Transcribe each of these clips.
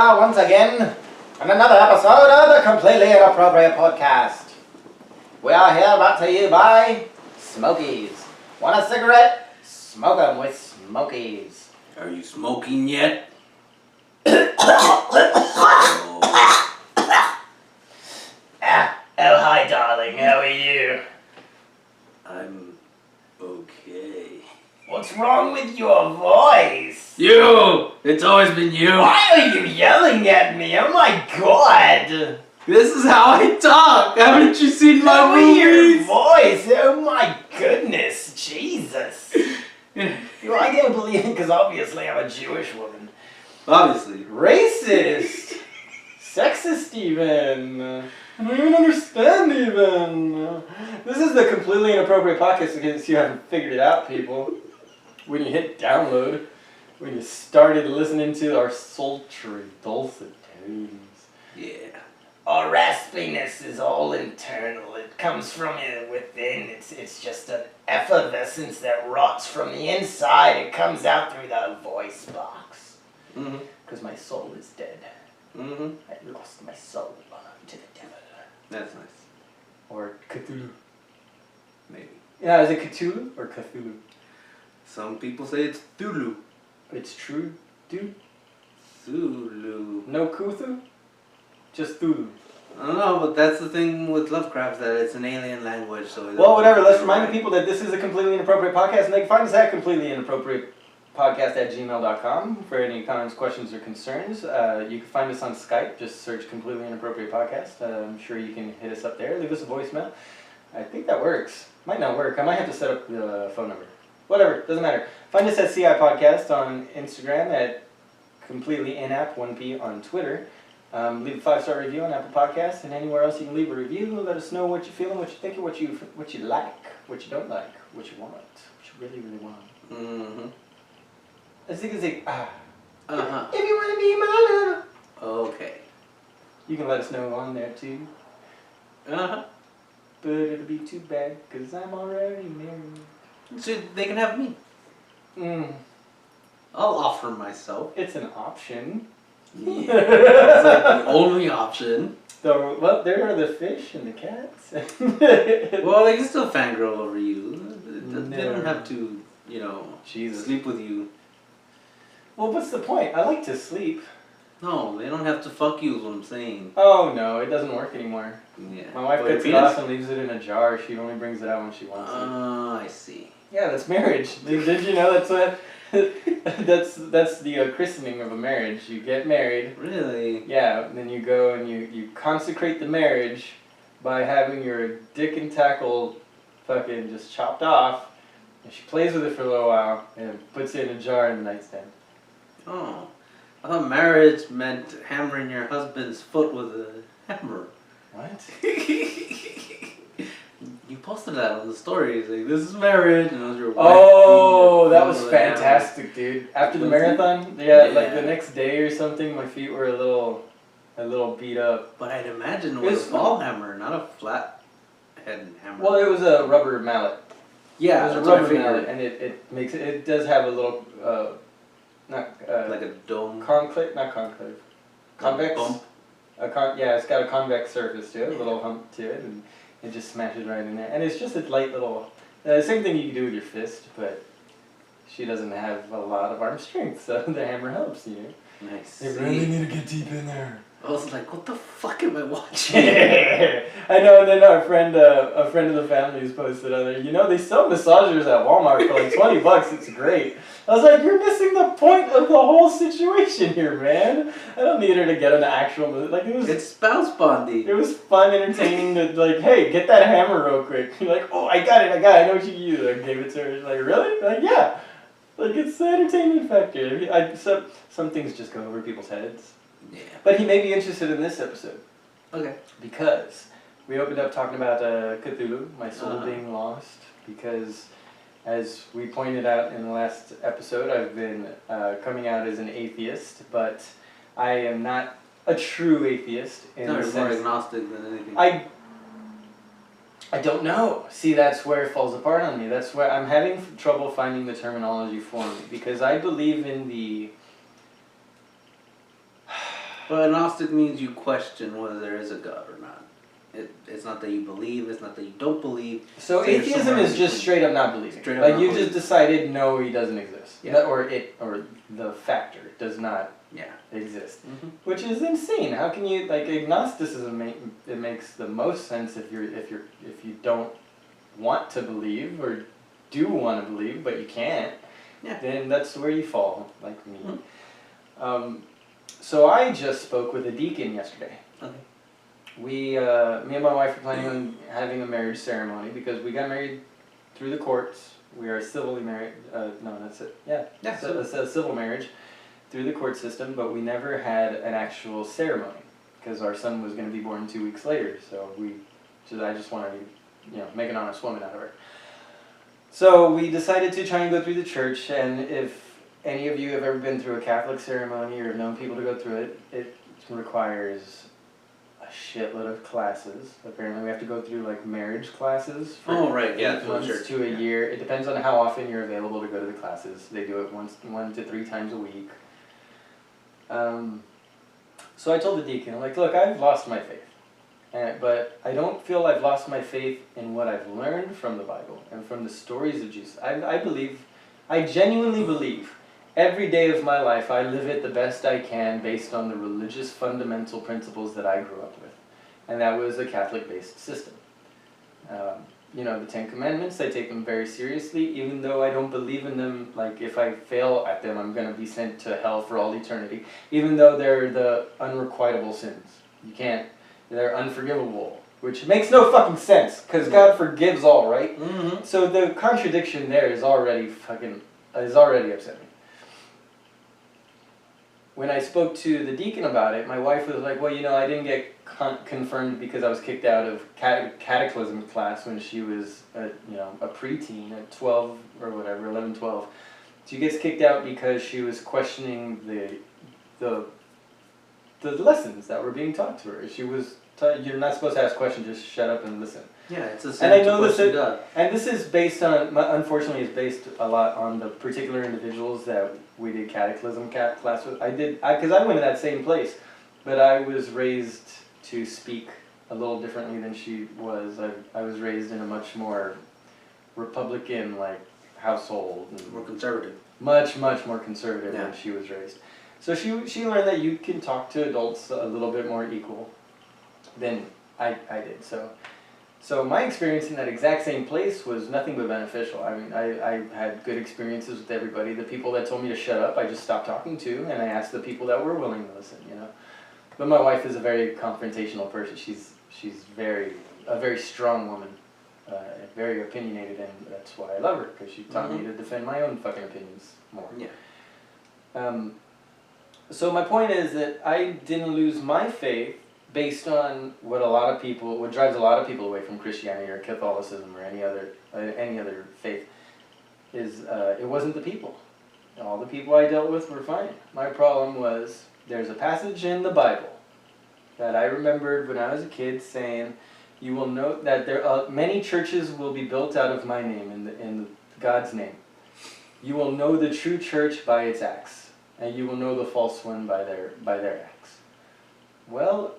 are once again on another episode of the Completely Inappropriate Podcast. We are here brought to you by Smokies. Want a cigarette? Smoke 'em with Smokies. Are you smoking yet? Oh, hi, darling. How are you? I'm okay. What's wrong with your voice? You! It's always been you! Why are you yelling at me? Oh my god! This is how I talk! Haven't you seen my Weird movies? voice! Oh my goodness! Jesus! Well, I can't believe it because obviously I'm a Jewish woman. Obviously. Racist! Sexist even! I don't even understand even! This is the Completely Inappropriate Podcast in case you haven't figured it out, people. When you hit download, when you started listening to our sultry, dulcet tones. Yeah. Our raspiness is all internal. It comes from within. It's just an effervescence that rots from the inside. It comes out through the voice box. Because my soul is dead. I lost my soul to the devil. That's nice. Or Cthulhu. Maybe. Yeah, is it Cthulhu or Cthulhu? Some people say it's Thulu. It's true, dude. Thulu. No Cthulhu? Just Thulu. I don't know, but that's the thing with Lovecraft, that it's an alien language, so... Well, whatever. Let's remind the people that this is a Completely Inappropriate Podcast, and they can find us at completelyinappropriatepodcast@gmail.com for any comments, questions, or concerns. You can find us on Skype. Just search Completely Inappropriate Podcast. I'm sure you can hit us up there. Leave us a voicemail. I think that works. Might not work. I might have to set up the phone number. Whatever. Doesn't matter. Find us at CI Podcast on Instagram, at CompletelyInap, 1P on Twitter. Leave a 5-star review on Apple Podcasts, and anywhere else you can leave a review. Let us know what you're feeling, what you're thinking, what you like, what you don't like, what you want, what you really, really want. I think it's like, if you want to be my lover. Okay. You can let us know on there too. But it'll be too bad, because I'm already married. So they can have me. I'll offer myself. It's an option. Yeah. It's like the only option. So, well, there are the fish and the cats. Well, they can still fangirl over you. They don't have to, sleep with you. Well, what's the point? I like to sleep. No, they don't have to fuck you is what I'm saying. Oh, no, it doesn't work anymore. Yeah. My wife cuts it off and leaves it in a jar. She only brings it out when she wants it. Oh, I see. Yeah, that's marriage. Did you know that's what... that's the christening of a marriage. You get married. Really? Yeah, and then you go and you consecrate the marriage by having your dick and tackle fucking just chopped off. And she plays with it for a little while and puts it in a jar in the nightstand. Oh. I thought marriage meant hammering your husband's foot with a hammer. What? You posted that on the stories, like, this is marriage, and it was your wife. Oh, that was fantastic, dude. After the marathon, yeah, like the next day or something, my feet were a little beat up. But I'd imagine it was a ball hammer, not a flat head hammer. Well, it was a rubber mallet. Yeah, it was a rubber mallet, and it makes it does have a little, like a dome. Conclave, not conclave. Convex? Bump. Yeah, it's got a convex surface to it, a little hump to it, and it just smashes right in there. And it's just a light little... same thing you can do with your fist, but she doesn't have a lot of arm strength, so the hammer helps, you know? Nice. They really need to get deep in there. I was like, what the fuck am I watching? I know, and then a friend of the family's posted on there, they sell massagers at Walmart for like $20, it's great. I was like, you're missing the point of the whole situation here, man. I don't need her to get an actual, It's spouse bonding. It was fun, entertaining to, like, hey, get that hammer real quick. You're like, oh, I got it, I know what you use. I gave it to her. She's like, really? Like, yeah. Like, it's the entertainment factor. Some things just go over people's heads. Yeah. But he may be interested in this episode. Okay. Because we opened up talking about Cthulhu, my soul being lost. Because, as we pointed out in the last episode, I've been coming out as an atheist, but I am not a true atheist. You're more agnostic than anything. I don't know. See, that's where it falls apart on me. That's where I'm having trouble finding the terminology for me. Because I believe in the... Well, agnostic means you question whether there is a God or not. It's not that you believe, it's not that you don't believe. So atheism is just straight up not believing. Straight up like not you believing. just decided no, he doesn't exist. Yeah. Or the factor does not exist. Mm-hmm. Which is insane. How can you like agnosticism it makes the most sense if you don't want to believe or do want to believe but you can't. Yeah. Then that's where you fall, like me. Mm-hmm. So I just spoke with a deacon yesterday. Okay. Me and my wife are planning on having a marriage ceremony because we got married through the courts. We are civilly married. No, that's it. Yeah. So it's a civil marriage through the court system, but we never had an actual ceremony because our son was going to be born 2 weeks later. So I just wanted to, make an honest woman out of her. So we decided to try and go through the church, and if any of you have ever been through a Catholic ceremony or known people to go through it, it requires a shitload of classes. Apparently we have to go through like marriage classes for 8 months to a year. It depends on how often you're available to go to the classes. They do it 1 to 3 times a week. So I told the deacon, I'm like, look, I've lost my faith. But I don't feel I've lost my faith in what I've learned from the Bible and from the stories of Jesus. I genuinely believe every day of my life I live it the best I can based on the religious fundamental principles that I grew up with. And that was a Catholic-based system. The 10 Commandments, I take them very seriously, even though I don't believe in them. Like, if I fail at them, I'm going to be sent to hell for all eternity, even though they're the unrequitable sins. They're unforgivable, which makes no fucking sense, because God forgives all, right? Mm-hmm. So the contradiction there is already upsetting. When I spoke to the deacon about it, my wife was like, well, I didn't get confirmed because I was kicked out of Catechism class when she was a preteen at 12 or whatever, 11, 12. She gets kicked out because she was questioning the lessons that were being taught to her. She was you're not supposed to ask questions, just shut up and listen. Yeah, it's a sin to question God. And this is based on, unfortunately, it's based a lot on the particular individuals that we did catechism class with. Because I went to that same place, but I was raised to speak a little differently than she was. I was raised in a much more Republican household. More conservative. Much, much more conservative than she was raised. So she learned that you can talk to adults a little bit more equal than I did. So my experience in that exact same place was nothing but beneficial. I mean, I had good experiences with everybody. The people that told me to shut up, I just stopped talking to, and I asked the people that were willing to listen, But my wife is a very confrontational person. She's a very strong woman, very opinionated, and that's why I love her, because she taught me to defend my own fucking opinions more. Yeah. So my point is that I didn't lose my faith based on what drives a lot of people away from Christianity or Catholicism or any other faith, is it wasn't the people. All the people I dealt with were fine. My problem was there's a passage in the Bible that I remembered when I was a kid saying, "You will note that many churches will be built out of my name in God's name. You will know the true church by its acts, and you will know the false one by their acts." Well,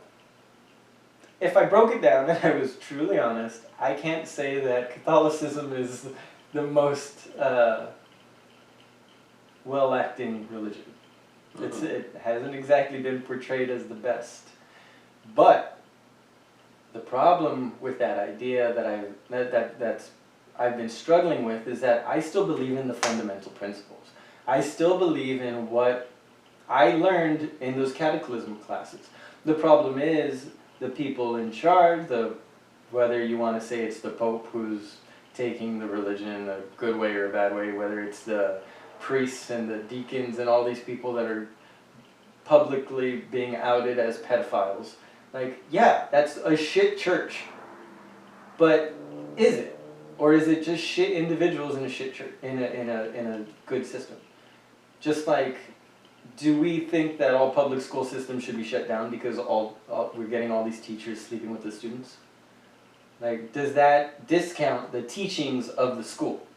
if I broke it down and I was truly honest, I can't say that Catholicism is the most well-acting religion. It hasn't exactly been portrayed as the best. But the problem with that idea that I've been struggling with is that I still believe in the fundamental principles. I still believe in what I learned in those catechism classes. The problem is the people in charge, whether you want to say it's the Pope who's taking the religion in a good way or a bad way, whether it's the priests and the deacons and all these people that are publicly being outed as pedophiles. That's a shit church. But is it? Or is it just shit individuals in a shit church, in a good system? Just do we think that all public school systems should be shut down because we're getting all these teachers sleeping with the students? Does that discount the teachings of the school?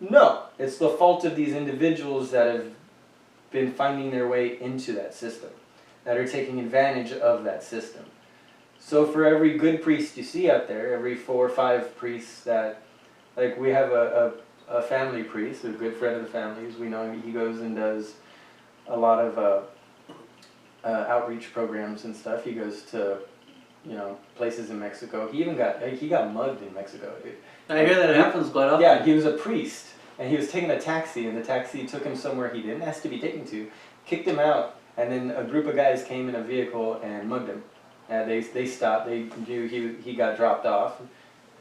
No. It's the fault of these individuals that have been finding their way into that system. that are taking advantage of that system. So for every good priest you see out there, every 4 or 5 priests that, like we have a family priest, a good friend of the families, we know him, he goes and does a lot of outreach programs and stuff. He goes to, places in Mexico. He even got mugged in Mexico, dude. I hear that it happens quite often. Yeah, he was a priest, and he was taking a taxi, and the taxi took him somewhere he didn't ask to be taken to, kicked him out, and then a group of guys came in a vehicle and mugged him. They stopped. They knew he got dropped off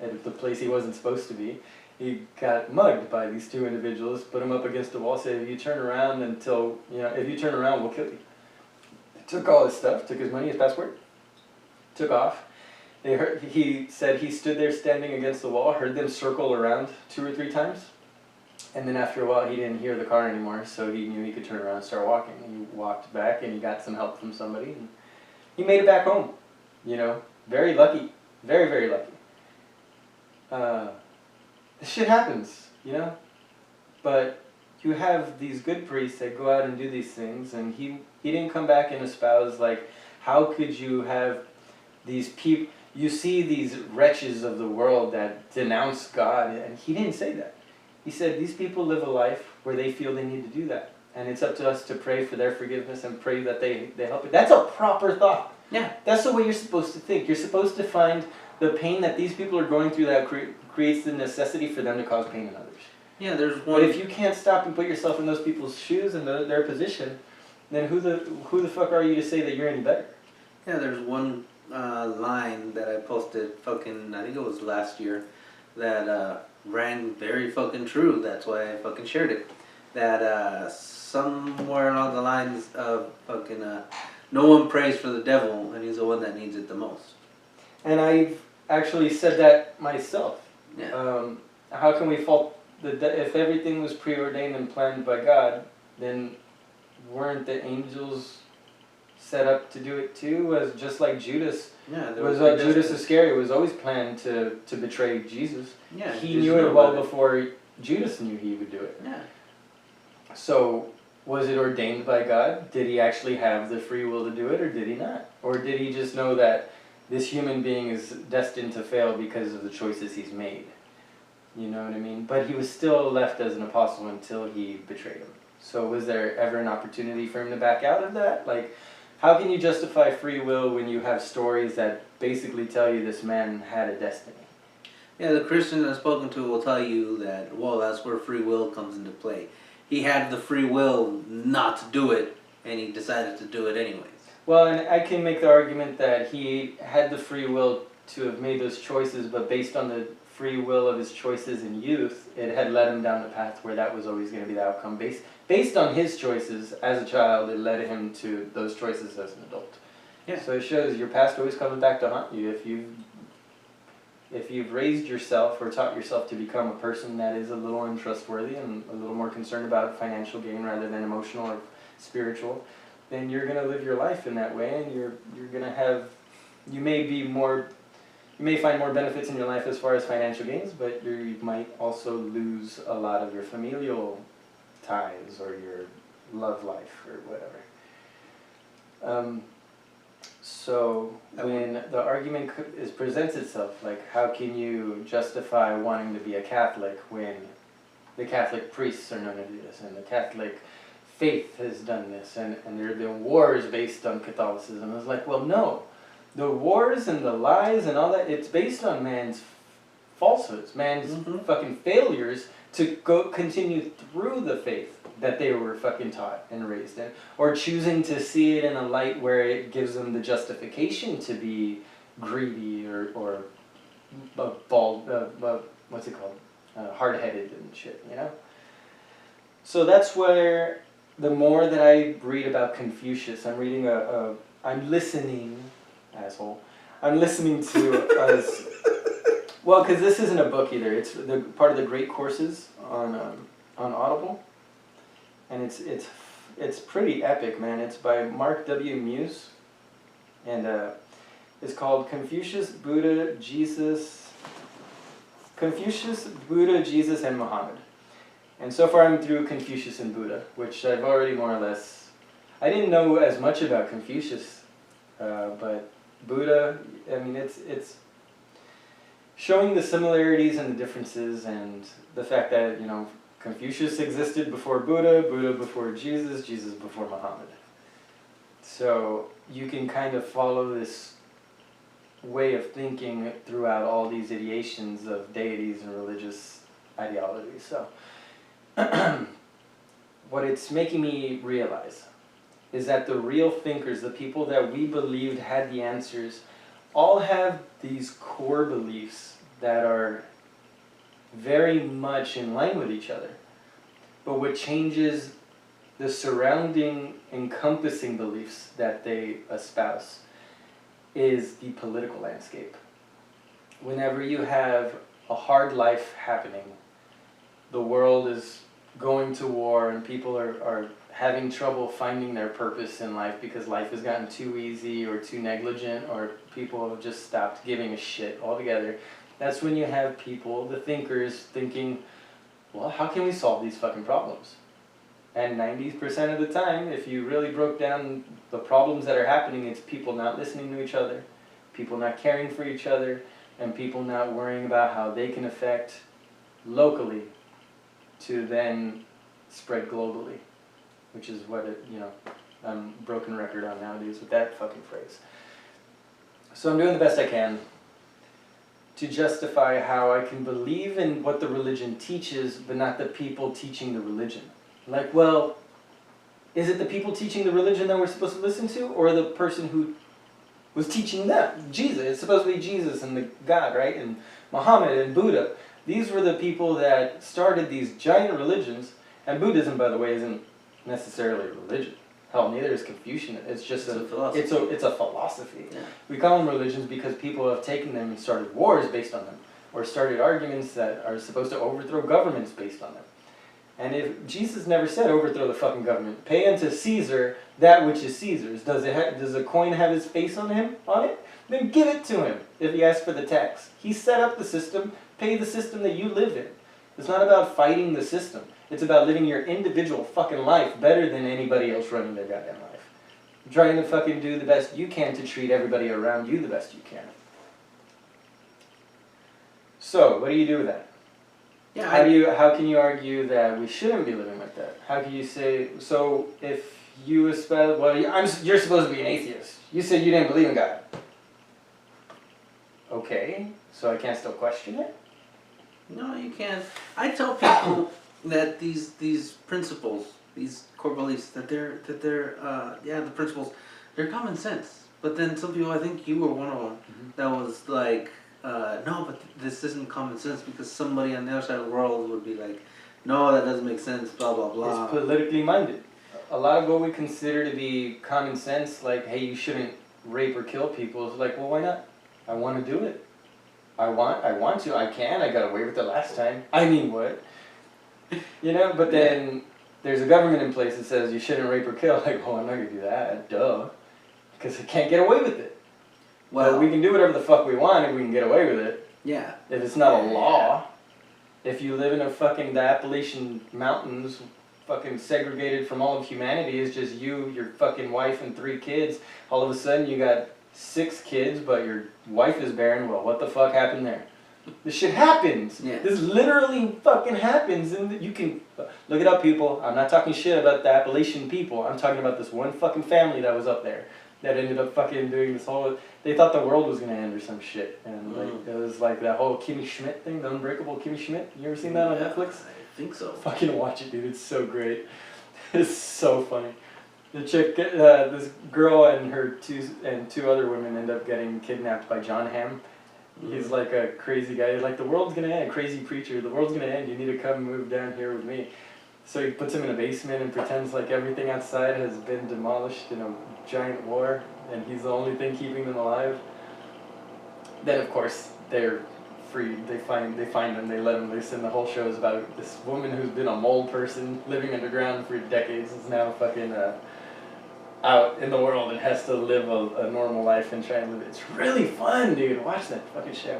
at the place he wasn't supposed to be. He got mugged by these 2 individuals, put him up against the wall, said, if you turn around, we'll kill you. They took all his stuff, took his money, his passport, took off. He said he stood there standing against the wall, heard them circle around 2 or 3 times, and then after a while he didn't hear the car anymore, so he knew he could turn around and start walking. And he walked back and he got some help from somebody, and he made it back home. Very lucky, very, very lucky. This shit happens, but you have these good priests that go out and do these things, and he didn't come back and espouse, like, how could you have these people, you see these wretches of the world that denounce God, and he didn't say that. He said these people live a life where they feel they need to do that, and it's up to us to pray for their forgiveness and pray that they help it. That's a proper thought. Yeah. That's the way you're supposed to think. You're supposed to find the pain that these people are going through that creates the necessity for them to cause pain in others. Yeah, there's one. But if you can't stop and put yourself in those people's shoes and their position, then who the fuck are you to say that you're any better? Yeah, there's one line that I posted I think it was last year, that rang very fucking true. That's why I fucking shared it. That somewhere along the lines of no one prays for the devil, and he's the one that needs it the most. And I've actually said that myself. Yeah. How can we fault if everything was preordained and planned by God, then weren't the angels set up to do it too? As just like Judas. Yeah, Judas Iscariot was always planned to betray Jesus. Yeah, he knew it well before Judas knew he would do it. Yeah. So, was it ordained by God? Did he actually have the free will to do it, or did he not? Or did he just know that this human being is destined to fail because of the choices he's made? You know what I mean? But he was still left as an apostle until he betrayed him. So was there ever an opportunity for him to back out of that? Like, how can you justify free will when you have stories that basically tell you this man had a destiny? Yeah, the Christians I've spoken to will tell you that, well, that's where free will comes into play. He had the free will not to do it, and he decided to do it anyways. Well, and I can make the argument that he had the free will to have made those choices, but based on the free will of his choices in youth, it had led him down the path where that was always going to be the outcome. Based on his choices as a child, it led him to those choices as an adult. Yeah. So it shows your past always comes back to haunt you. If you've raised yourself or taught yourself to become a person that is a little untrustworthy and a little more concerned about financial gain rather than emotional or spiritual, then you're going to live your life in that way, and you're going to have, you may find more benefits in your life as far as financial gains, but you might also lose a lot of your familial ties or your love life or whatever. So when the argument presents itself, like, how can you justify wanting to be a Catholic when the Catholic priests are known to do this, and the Catholic faith has done this, and there have been wars based on Catholicism? It's like, well, no. The wars and the lies and all that, it's based on man's falsehoods, man's fucking failures to continue through the faith that they were fucking taught and raised in, or choosing to see it in a light where it gives them the justification to be greedy or bald, what's it called, hard-headed and shit, you know? So that's where, the more that I read about Confucius, I'm reading I'm listening to well, because this isn't a book either. It's the part of the great courses on Audible, and it's pretty epic, man. It's by Mark W. Muse, and it's called Confucius, Buddha, Jesus, and Muhammad. And so far I'm through Confucius and Buddha, which I've already more or less I didn't know as much about Confucius, but Buddha, I mean, it's showing the similarities and the differences, and the fact that, you know, Confucius existed before Buddha, Buddha before Jesus, Jesus before Muhammad. So you can kind of follow this way of thinking throughout all these ideations of deities and religious ideologies. So what it's making me realize is that the real thinkers, the people that we believed had the answers, all have these core beliefs that are very much in line with each other. But what changes the surrounding, encompassing beliefs that they espouse is the political landscape. Whenever you have a hard life happening, the world is going to war and people are having trouble finding their purpose in life because life has gotten too easy or too negligent, or people have just stopped giving a shit altogether, that's when you have people, the thinkers, thinking, well, how can we solve these fucking problems? And 90% of the time, if you really broke down the problems that are happening, it's people not listening to each other, people not caring for each other, and people not worrying about how they can affect locally to then spread globally, which is what it, you know, I'm broken record on nowadays with that fucking phrase. So I'm doing the best I can to justify how I can believe in what the religion teaches, but not the people teaching the religion. Like, well, is it the people teaching the religion that we're supposed to listen to, or the person who was teaching them? Jesus. It's supposed to be Jesus and the God, right? And Muhammad and Buddha. These were the people that started these giant religions. And Buddhism, by the way, isn't necessarily a religion. Hell, neither is Confucian. It's just a philosophy. It's a philosophy. Yeah. We call them religions because people have taken them and started wars based on them, or started arguments that are supposed to overthrow governments based on them. And if Jesus never said overthrow the fucking government, pay unto Caesar that which is Caesar's. Does a coin have his face on it? Then give it to him if he asks for the tax. He set up the system. Pay the system that you live in. It's not about fighting the system. It's about living your individual fucking life better than anybody else running their goddamn life. Trying to fucking do the best you can to treat everybody around you the best you can. So, what do you do with that? Yeah, How can you argue that we shouldn't be living like that? How can you say, so if you espouse, well, you're supposed to be an atheist. You said you didn't believe in God. Okay, so I can't still question it? No, you can't. I tell people that these principles, these core beliefs, that they're the principles, they're common sense. But then some people, I think you were one of them, that was like, no, but this isn't common sense, because somebody on the other side of the world would be like, no, that doesn't make sense, blah, blah, blah. It's politically minded. A lot of what we consider to be common sense, like, hey, you shouldn't rape or kill people, is like, well, why not? I want to do it. I want to. I can. I got away with it last time. I mean, what? You know, but then there's a government in place that says you shouldn't rape or kill. Like, oh, I'm not going to do that. Duh. Because I can't get away with it. Well, we can do whatever the fuck we want if we can get away with it. Yeah. If it's not a law. If you live in the Appalachian Mountains, fucking segregated from all of humanity, is just you, your fucking wife, and 3 kids. All of a sudden you got 6 kids, but your wife is barren. Well, what the fuck happened there? This shit happens. Yeah. This literally fucking happens, and you can look it up, people. I'm not talking shit about the Appalachian people. I'm talking about this one fucking family that was up there that ended up fucking doing this whole. They thought the world was gonna end or some shit, and like it was like that whole Kimmy Schmidt thing, the Unbreakable Kimmy Schmidt. You ever seen that on Netflix? I think so. Fucking watch it, dude. It's so great. It's so funny. The chick, this girl and her two other women end up getting kidnapped by John Hamm. He's like a crazy guy. He's like, the world's gonna end, crazy preacher. The world's gonna end. You need to come move down here with me. So he puts him in a basement and pretends like everything outside has been demolished in a giant war, and he's the only thing keeping them alive. Then of course they're freed. They find them. They let them loose, and the whole show is about this woman who's been a mole person living underground for decades is now fucking out in the world and has to live a normal life and try and live it. It's really fun, dude. Watch that fucking show.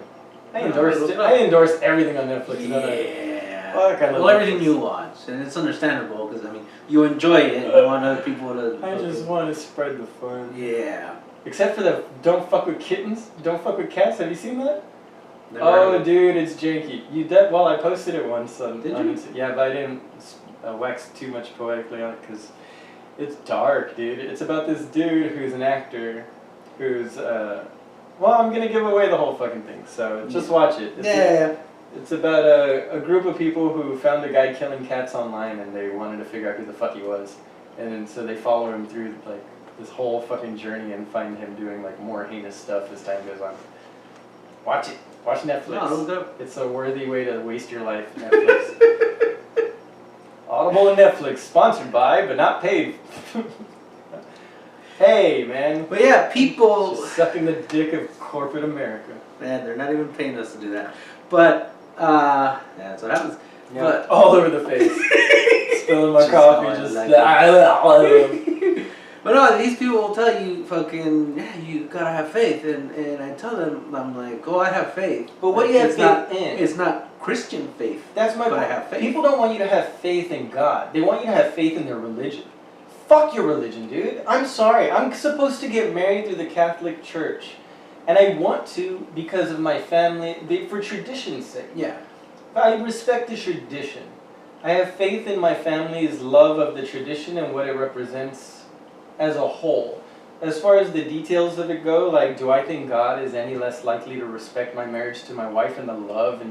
I endorse everything on Netflix. Yeah. Fuck, I love everything Netflix. you watch. and it's understandable because I mean you enjoy it and you want other people to. I just want to spread the fun. Yeah. Except for the don't fuck with kittens, don't fuck with cats. Have you seen that? Never Oh, heard of it. dude, it's janky. Well, I posted it once on. Did on you? Yeah, but I didn't wax too much poetically on it because it's dark, dude. It's about this dude who's an actor, who's well, I'm gonna give away the whole fucking thing, so just watch it. It's about a group of people who found a guy killing cats online, and they wanted to figure out who the fuck he was, and then, so they follow him through like this whole fucking journey and find him doing like more heinous stuff as time goes on. Watch it. Watch Netflix. No, it's a worthy way to waste your life. Netflix. Audible and Netflix, sponsored by, but not paid. Hey, man. But yeah, people just sucking the dick of corporate America. Man, they're not even paying us to do that. But yeah, that's what happens. Yeah, but all over the face. Spilling my Just coffee, how I just. like But no, these people will tell you fucking, yeah, you gotta have faith, and I tell them, I'm like, oh, I have faith. But what do you have It's faith not, in? It's not Christian faith. That's my but point. I have faith. People don't want you to have faith in God. They want you to have faith in their religion. Fuck your religion, dude. I'm sorry. I'm supposed to get married through the Catholic Church. And I want to because of my family, for tradition's sake. Yeah. I respect the tradition. I have faith in my family's love of the tradition and what it represents as a whole. As far as the details of it go, like, do I think God is any less likely to respect my marriage to my wife and the love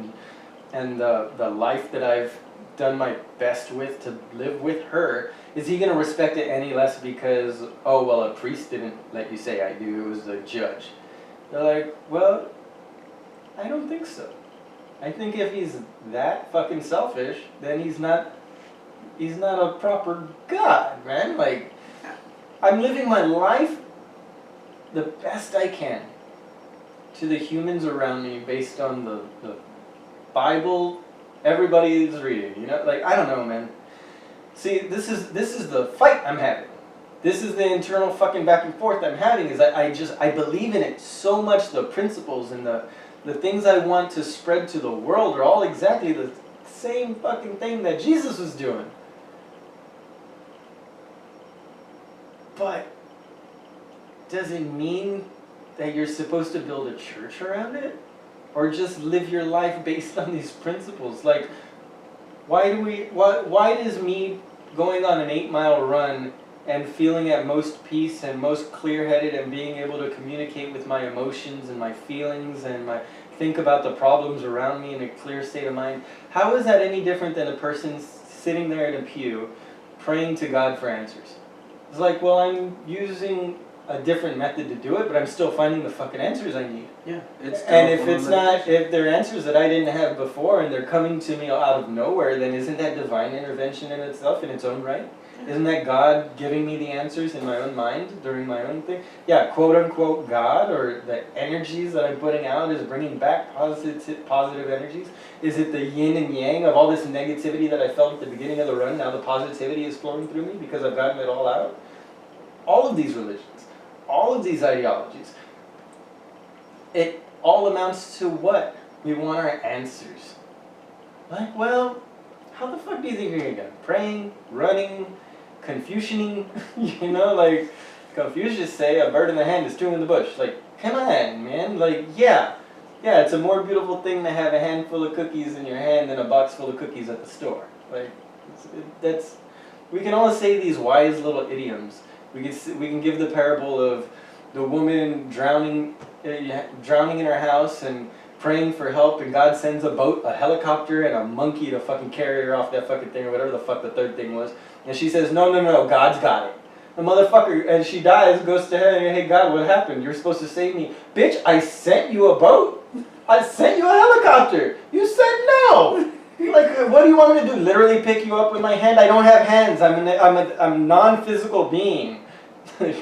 and the life that I've done my best with to live with her? Is he going to respect it any less because, oh, well, a priest didn't let you say I do, it was the judge? They're like, well, I don't think so. I think if he's that fucking selfish, then he's not a proper God, man. Like, I'm living my life the best I can to the humans around me based on the Bible everybody's reading, you know? Like, I don't know, man. See, this is the fight I'm having. This is the internal fucking back and forth I'm having, is I believe in it so much. The principles and the things I want to spread to the world are all exactly the same fucking thing that Jesus was doing. But does it mean that you're supposed to build a church around it? Or just live your life based on these principles? Like, why does me going on an 8-mile run and feeling at most peace and most clear-headed and being able to communicate with my emotions and my feelings and think about the problems around me in a clear state of mind, how is that any different than a person sitting there in a pew praying to God for answers? It's like, well, I'm using a different method to do it, but I'm still finding the fucking answers I need. Yeah. And if they're answers that I didn't have before and they're coming to me out of nowhere, then isn't that divine intervention in itself, in its own right? Isn't that God giving me the answers in my own mind during my own thing? Yeah, quote unquote God, or the energies that I'm putting out is bringing back positive energies. Is it the yin and yang of all this negativity that I felt at the beginning of the run? Now the positivity is flowing through me because I've gotten it all out? All of these religions, all of these ideologies, it all amounts to what? We want our answers. Like, well, how the fuck do you think you're gonna get? Praying, running, Confucianing, you know, like Confucius say a bird in the hand is two in the bush. Like, come on, man. Like, yeah, it's a more beautiful thing to have a handful of cookies in your hand than a box full of cookies at the store. Like, we can all say these wise little idioms. We can give the parable of the woman drowning in her house and praying for help, and God sends a boat, a helicopter, and a monkey to fucking carry her off that fucking thing, or whatever the fuck the third thing was. And she says, no, God's got it. The motherfucker, and she dies, goes to heaven, hey God, what happened? You're supposed to save me. Bitch, I sent you a boat. I sent you a helicopter. You said no. Like, what do you want me to do? Literally pick you up with my hand? I don't have hands. I'm a non-physical being.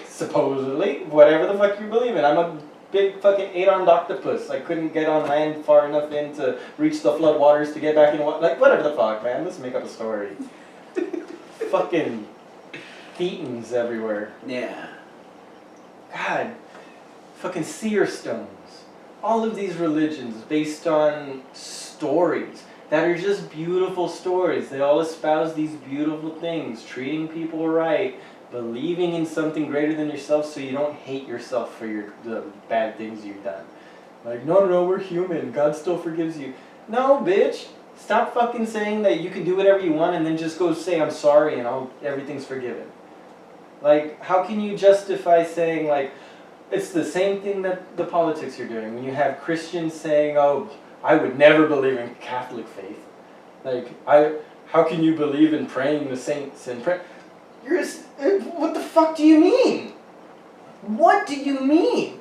Supposedly. Whatever the fuck you believe in. I'm a big fucking 8-armed octopus. I couldn't get on land far enough in to reach the flood waters to get back in water. Like, whatever the fuck, man. Let's make up a story. Fucking thetans everywhere. Yeah. God. Fucking seer stones. All of these religions based on stories. that are just beautiful stories. They all espouse these beautiful things, treating people right, believing in something greater than yourself so you don't hate yourself for the bad things you've done. Like, no, we're human. God still forgives you. No, bitch. Stop fucking saying that you can do whatever you want and then just go say, I'm sorry, and everything's forgiven. Like, how can you justify saying, like, it's the same thing that the politics are doing. When you have Christians saying, oh, I would never believe in Catholic faith. Like, how can you believe in praying the saints and pray? What the fuck do you mean? What do you mean?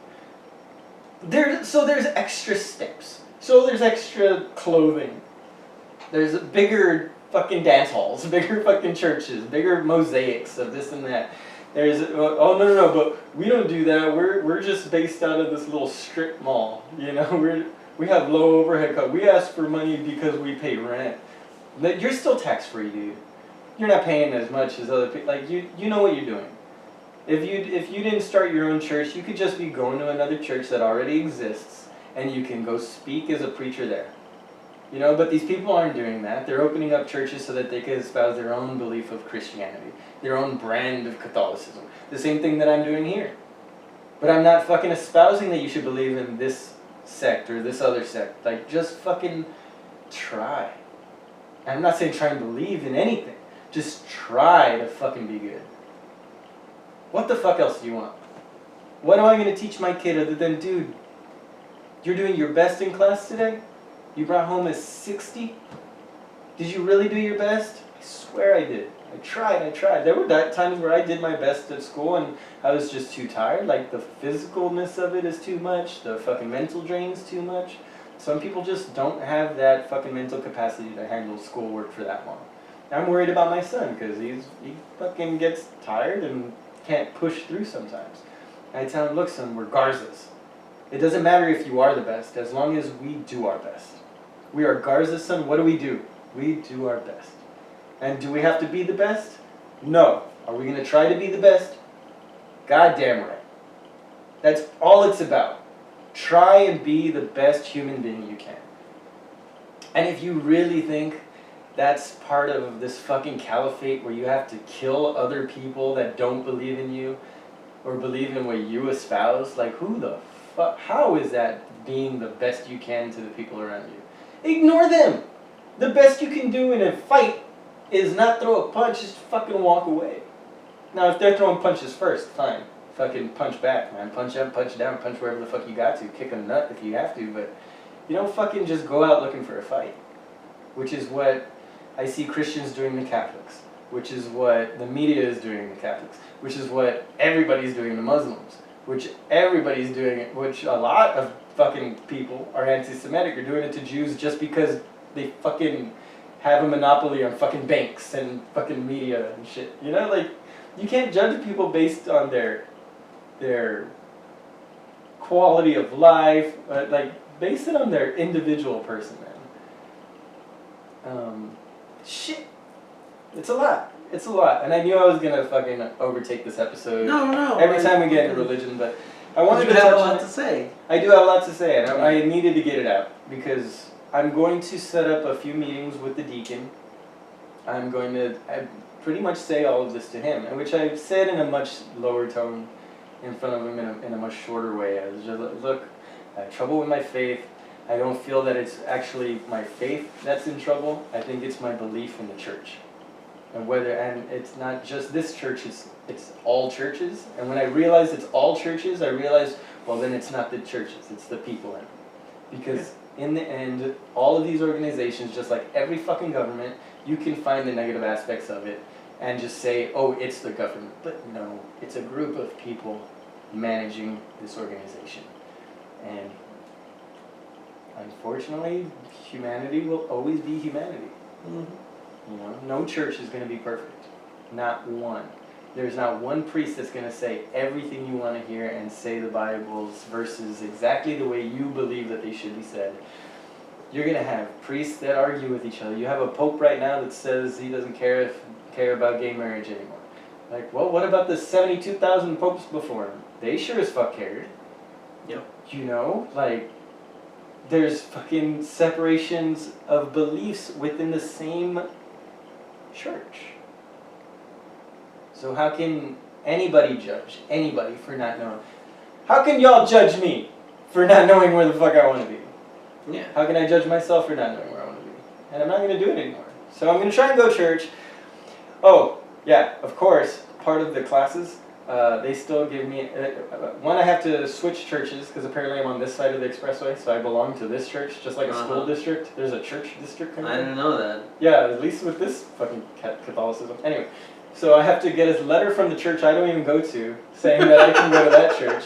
So there's extra steps. So there's extra clothing. There's bigger fucking dance halls, bigger fucking churches, bigger mosaics of this and that. There's, oh no, but we don't do that. We're just based out of this little strip mall. You know, we have low overhead costs. We ask for money because we pay rent. You're still tax free, dude. You're not paying as much as other people. Like, you know what you're doing. If you didn't start your own church, you could just be going to another church that already exists, and you can go speak as a preacher there. You know, but these people aren't doing that. They're opening up churches so that they can espouse their own belief of Christianity, their own brand of Catholicism. The same thing that I'm doing here. But I'm not fucking espousing that you should believe in this sect or this other sect. Like, just fucking try. And I'm not saying try and believe in anything. Just try to fucking be good. What the fuck else do you want? What am I going to teach my kid other than, dude, you're doing your best in class today? You brought home a 60? Did you really do your best? I swear I did. I tried. There were times where I did my best at school and I was just too tired. Like, the physicalness of it is too much. The fucking mental drain's too much. Some people just don't have that fucking mental capacity to handle schoolwork for that long. I'm worried about my son because he fucking gets tired and can't push through sometimes. I tell him, look, son, we're Garzas. It doesn't matter if you are the best, as long as we do our best. We are Garzas, son. What do? We do our best. And do we have to be the best? No. Are we going to try to be the best? Goddamn right. That's all it's about. Try and be the best human being you can. And if you really think that's part of this fucking caliphate where you have to kill other people that don't believe in you or believe in what you espouse, like, who the fuck? How is that being the best you can to the people around you? Ignore them. The best you can do in a fight is not throw a punch, just fucking walk away. Now, if they're throwing punches first, fine. Fucking punch back, man. Punch up, punch down, punch wherever the fuck you got to. Kick a nut if you have to, but you don't fucking just go out looking for a fight. Which is what I see Christians doing to Catholics. Which is what the media is doing to Catholics. Which is what everybody's doing to Muslims. Which everybody's doing it, which a lot of fucking people are anti-Semitic, are doing it to Jews just because they fucking have a monopoly on fucking banks and fucking media and shit. You know, like, you can't judge people based on their quality of life, like, base it on their individual person, man. Shit. It's a lot. It's a lot. And I knew I was going to fucking overtake this episode. No. Every time we get into religion, but I wanted to have a lot to say. I do have a lot to say, and I needed to get it out because I'm going to set up a few meetings with the deacon. I'm going to pretty much say all of this to him, which I've said in a much lower tone in front of him in a much shorter way. I was just, look, I have trouble with my faith. I don't feel that it's actually my faith that's in trouble. I think it's my belief in the church. And it's not just this church, it's all churches. And when I realized it's all churches, I realized, well, then it's not the churches, it's the people in it. Because in the end, all of these organizations, just like every fucking government, you can find the negative aspects of it and just say, oh, it's the government. But no, it's a group of people managing this organization. And unfortunately, humanity will always be humanity. Mm-hmm. You know, no church is going to be perfect. Not one. There's not one priest that's going to say everything you want to hear and say the Bible's verses exactly the way you believe that they should be said. You're going to have priests that argue with each other. You have a pope right now that says he doesn't care about gay marriage anymore. Like, well, what about the 72,000 popes before him? They sure as fuck cared. Yep. You know, like, there's fucking separations of beliefs within the same church. So how can anybody judge anybody for not knowing? How can y'all judge me for not knowing where the fuck I want to be? Yeah. How can I judge myself for not knowing where I want to be? And I'm not going to do it anymore. So I'm going to try and go to church. Oh, yeah, of course, part of the classes, they still give me, one, I have to switch churches because apparently I'm on this side of the expressway, so I belong to this church, just like a school district. There's a church district kind of I thing. didn't know that. Yeah, at least with this fucking Catholicism. Anyway, so I have to get a letter from the church I don't even go to saying that I can go to that church.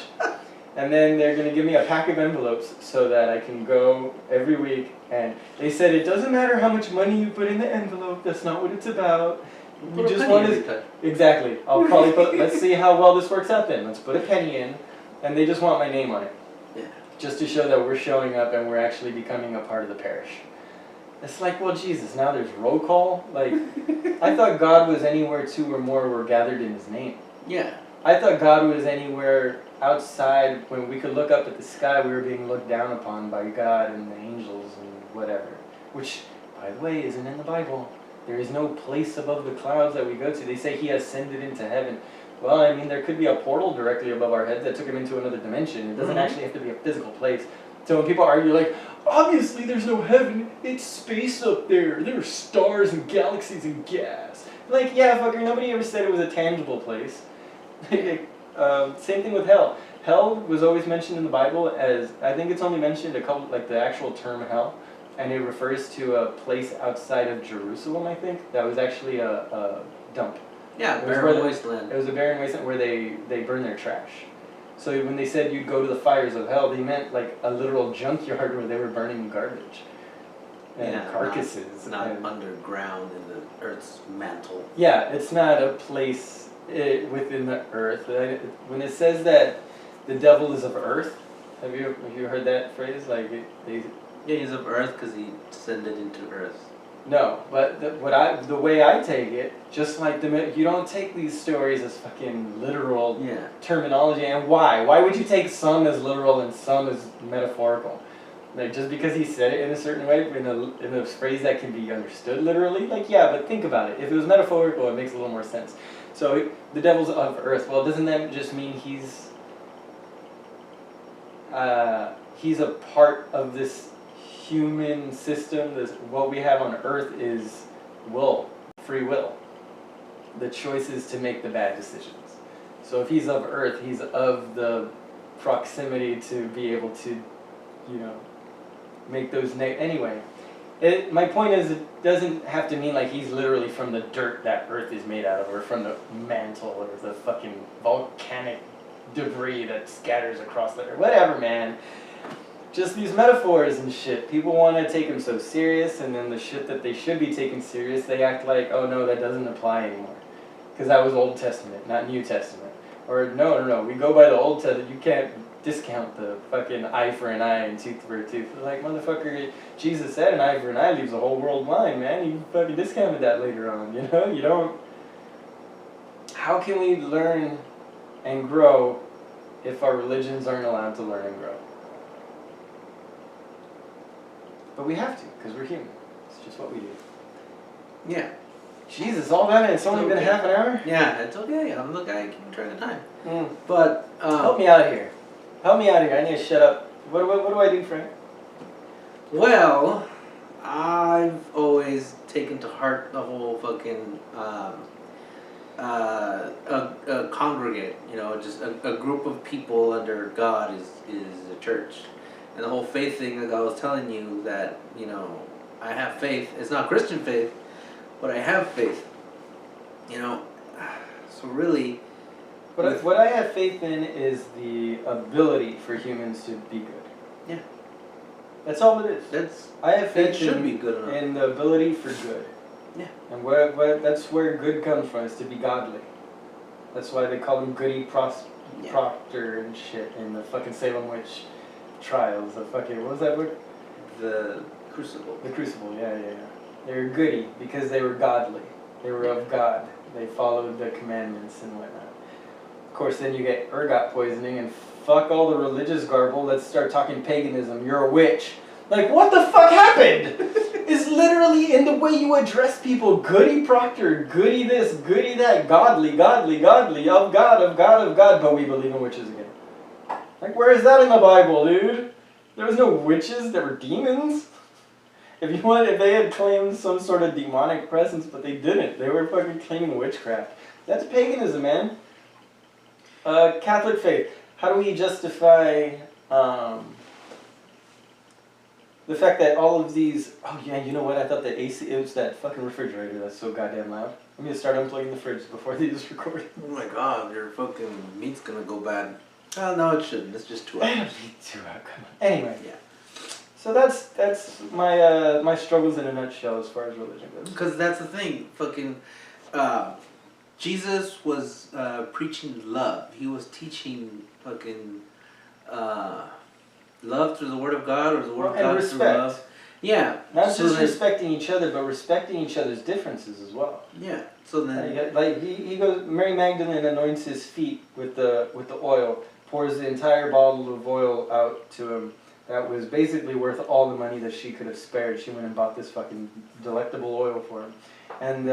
And then they're going to give me a pack of envelopes so that I can go every week. And they said it doesn't matter how much money you put in the envelope. That's not what it's about. You just want to... Exactly. I'll probably put... Let's see how well this works out then. Let's put a penny in. And they just want my name on it. Yeah. Just to show that we're showing up and we're actually becoming a part of the parish. It's like, well, Jesus, now there's roll call? Like, I thought God was anywhere two or more were gathered in his name. Yeah. I thought God was anywhere outside when we could look up at the sky, we were being looked down upon by God and the angels and whatever. Which, by the way, isn't in the Bible. There is no place above the clouds that we go to. They say he ascended into heaven. Well, I mean, there could be a portal directly above our heads that took him into another dimension. It doesn't actually have to be a physical place. So when people argue like, obviously there's no heaven, it's space up there. There are stars and galaxies and gas. Like, yeah, fucker, nobody ever said it was a tangible place. Same thing with hell. Hell was always mentioned in the Bible as, I think it's only mentioned a couple, like the actual term hell, and it refers to a place outside of Jerusalem, I think, that was actually a dump. Yeah, barren wasteland. It was a barren wasteland where they burn their trash. So when they said you'd go to the fires of hell, they meant like a literal junkyard where they were burning garbage and carcasses. Not underground in the earth's mantle. Yeah, it's not a place within the earth. When it says that the devil is of earth, have you heard that phrase? Like yeah, he's of earth because he descended into earth. No, but the way I take it, just like you don't take these stories as fucking literal terminology. And why? Why would you take some as literal and some as metaphorical? Like just because he said it in a certain way, in a phrase that can be understood literally. Like yeah, but think about it. If it was metaphorical, it makes a little more sense. So the devil's of earth. Well, doesn't that just mean he's a part of this human system? What we have on earth is free will. The choices to make the bad decisions. So if he's of earth, he's of the proximity to be able to, make those anyway. My point is, it doesn't have to mean like he's literally from the dirt that earth is made out of, or from the mantle, or the fucking volcanic debris that scatters across the earth. Whatever, man. Just these metaphors and shit. People want to take them so serious, and then the shit that they should be taken serious, they act like, oh no, that doesn't apply anymore. Because that was Old Testament, not New Testament. Or no, we go by the Old Testament. You can't discount the fucking eye for an eye and tooth for a tooth. Like, motherfucker, Jesus said an eye for an eye leaves the whole world blind, man. You fucking discounted that later on, You don't... How can we learn and grow if our religions aren't allowed to learn and grow? But we have to, because we're human. It's just what we do. Yeah. Jesus, all that, and it's only been half an hour? Yeah, it's okay. I'm the guy keeping track of time. But help me out here. I need to shut up. What do I do, Frank? Well, I've always taken to heart the whole fucking a congregate. Just a group of people under God is a church. And the whole faith thing, like I was telling you, that, I have faith. It's not Christian faith, but I have faith. So really... What I have faith in is the ability for humans to be good. Yeah. That's all it is. I have faith in the ability for good. Yeah. And that's where good comes from, is to be godly. That's why they call him Goody Proctor and shit in the fucking Salem Witch Trials. What was that book? The Crucible. The Crucible, yeah. They were goody because they were godly. They were of God. They followed the commandments and whatnot. Of course, then you get ergot poisoning and fuck all the religious garble. Let's start talking paganism. You're a witch. Like, what the fuck happened? It's literally in the way you address people. Goody Proctor, goody this, goody that, godly, godly, godly, of God, of God, of God. But we believe in witches again. Like, where is that in the Bible, dude? There was no witches, there were demons. If they had claimed some sort of demonic presence, but they didn't. They were fucking claiming witchcraft. That's paganism, man. Catholic faith. How do we justify the fact that all of these... Oh, yeah, you know what? I thought the AC... It was that fucking refrigerator that's so goddamn loud. I'm gonna start unplugging the fridge before these record. Oh my god, your fucking meat's gonna go bad. Oh, no, it shouldn't. It's just 2 hours. I don't need 2 hours. Come on. Anyway. Yeah. So that's my my struggles in a nutshell as far as religion goes. Because that's the thing. Fucking... Jesus was preaching love. He was teaching fucking... love through the Word of God, or the Word of God respect. through love. Yeah. Not so just respecting each other, but respecting each other's differences as well. Yeah. So then, like he goes. Mary Magdalene anoints his feet with the oil, pours the entire bottle of oil out to him. That was basically worth all the money that she could have spared. She went and bought this fucking delectable oil for him, and